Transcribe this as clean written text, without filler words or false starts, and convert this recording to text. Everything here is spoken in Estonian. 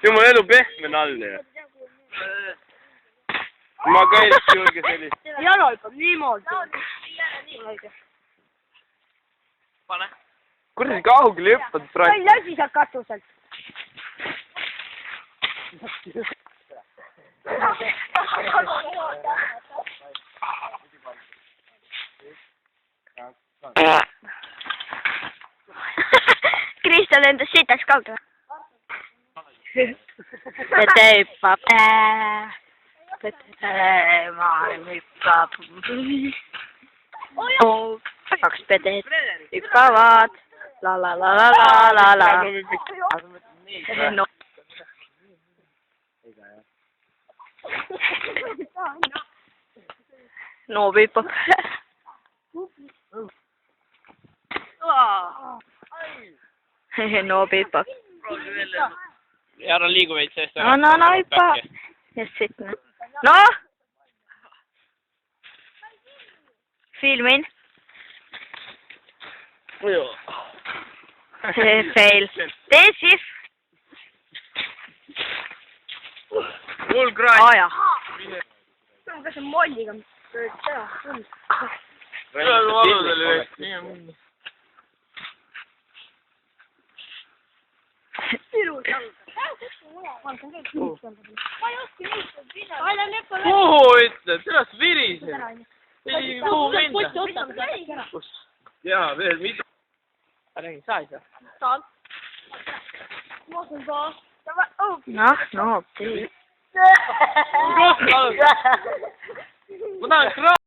Jumal elu pehme on all ju. Ma ka ei julge sellist. Jalal peab niimoodi. Pane. Kuradi kaugele hüppad praegu? Ei lasi sealt katuselt. Krista lendas sitaks kaudu. Pete hüppab. Maailm hüppab. Kaks pedet hüppavad. La la la la la la la. No. No hüppab. No hüppab. Ära liigu veits seest ära. No hüppab. Just sitne. No! Filmin. Fail. Tee siis. Mul kraad. Aja. Kas on molliga? Kuhu ütled? Sellest viriseb. Ei kuhu minna. Jaa, veel mida. Räägi, sa ei saa. Saan. No, tee. Ma tahan kraad.